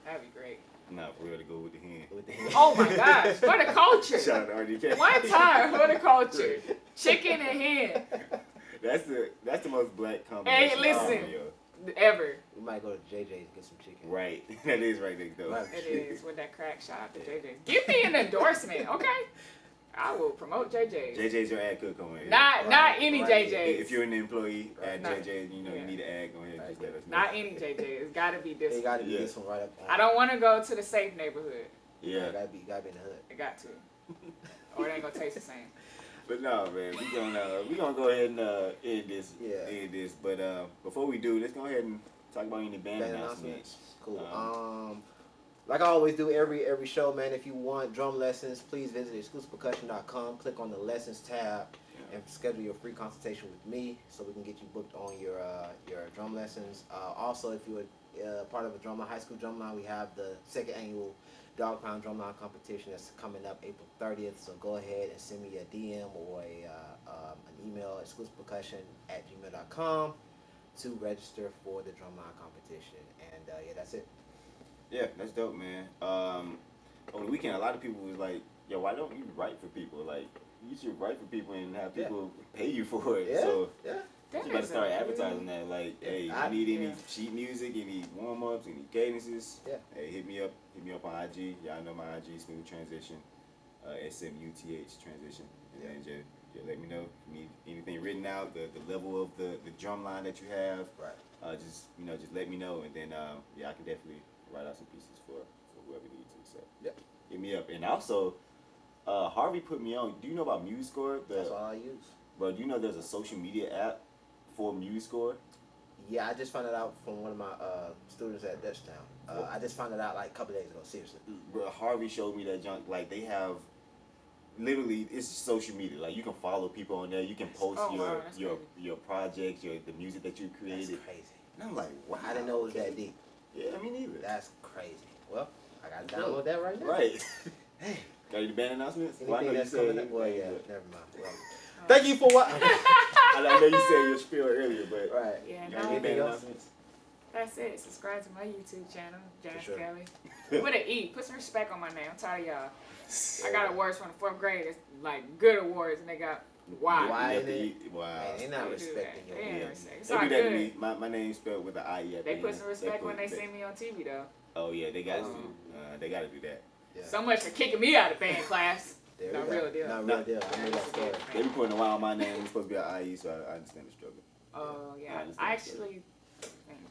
That'd be great. nah, for real to go with the hand. With the Oh my gosh, for the culture. Shout out to RDK. One time for the culture. Chicken and hen. That's the most black combination. Hey, listen. ever, yo. Ever. We might go to JJ's and get some chicken. Right, that is right next door. Right. It is with that crack shot to JJ. Give me an endorsement, okay? I will promote JJ's. JJ's your ad cook on here. Not any Right. JJ's. If you're an employee at Not- JJ, you know yeah. you need an ad, go ahead and just let us know. Not any JJ. It's got to be this They one. got to be Yeah. this one right up. I don't want to go to the safe neighborhood. Yeah, Gotta be in the hood. I got to. Or it ain't going to taste the same. but no, man, we gonna go ahead and end this. Yeah. End this. But before we do, let's go ahead and talk about any band Band announcements. Cool. Like I always do every show, man. If you want drum lessons, please visit exclusivepercussion.com. Click on the lessons tab and schedule your free consultation with me, so we can get you booked on your drum lessons. Also, if you're part of a drumline, high school drumline, we have the 2nd annual Dog Pound Drumline Competition that's coming up April 30th. So go ahead and send me a DM or an email at exclusivepercussion@gmail.com to register for the drumline competition. And yeah, that's it. Yeah, that's dope, man. Over the weekend, a lot of people was like, "Yo, why don't you write for people? Like, you should write for people and have people pay you for it." Yeah, So yeah. you better start advertising that. Like, hey, I- you need any yeah. sheet music, any warm ups, any cadences? Yeah. Hey, hit me up on IG. Y'all know my IG, Smooth Transition, SMUTH Transition, and then just let me know if you need anything written out, the level of the drum line that you have. Right. Just let me know, and then yeah, I can definitely write out some pieces for whoever needs to. So Yeah. hit me up. And also, Harvey put me on. Do you know about MuseScore? That's all I use. Bro, do you know there's a social media app for MuseScore? Yeah, I just found it out from one of my students at Dutchtown. I just found it out like a couple days ago. Seriously. Bro, Harvey showed me that junk. Like, they have literally, it's social media. Like, you can follow people on there. You can post Oh, wow, that's your projects, the music that you That's created. crazy. And I'm like, wow. I didn't know it was that deep. Yeah, me neither. That's crazy. Well, I gotta download that right now. Right. Hey, Got any band announcements? Well, I anything know that's you coming said, up? Well, yeah, but- never mind. Well, thank you for what. I know you said your spiel earlier, but Right. Yeah, you got no, any band Anything else? announcements? that's it. Subscribe to my YouTube channel, Jazz sure. Kelley. With an E. Put some respect on my name. I'm tired of y'all. I got awards from the 4th grade. It's like good awards, and they got why. Why? You have to they- eat- Wow. Man, they not They do respecting that. your They ain't Yeah. respect. It's They all do that to good. me. My name's spelled with an IE at They the put end. some respect when they put- see me on TV, though. Oh yeah, they got to. Um, They got to do that. Yeah. So much for kicking me out of band class. There No we go. real deal. Not real deal. I know that story. They be putting a while on my name. It's supposed to be an IE, so I understand the struggle. Oh I yeah, understand I that. actually.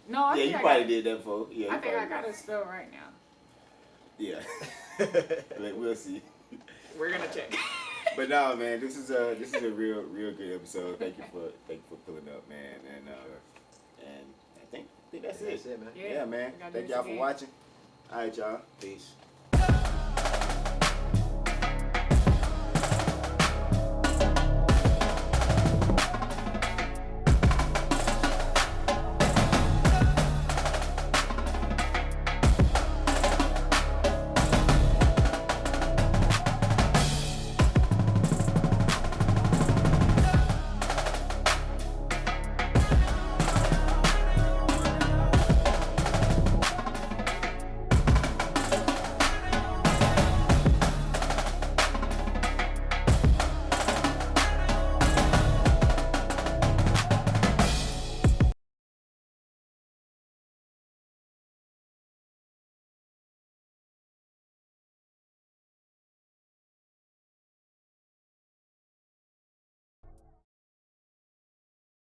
No, I Yeah, think you I probably got, did that before. Yeah, I you think I probably got it spelled right now. did. Yeah. We'll see. We're gonna check. But no, man, this is a real good episode. Thank you for pulling up, man, and I think that's it. That's it, man. Yeah, man. we gotta do Thank this y'all for again. watching. All right, y'all. Peace.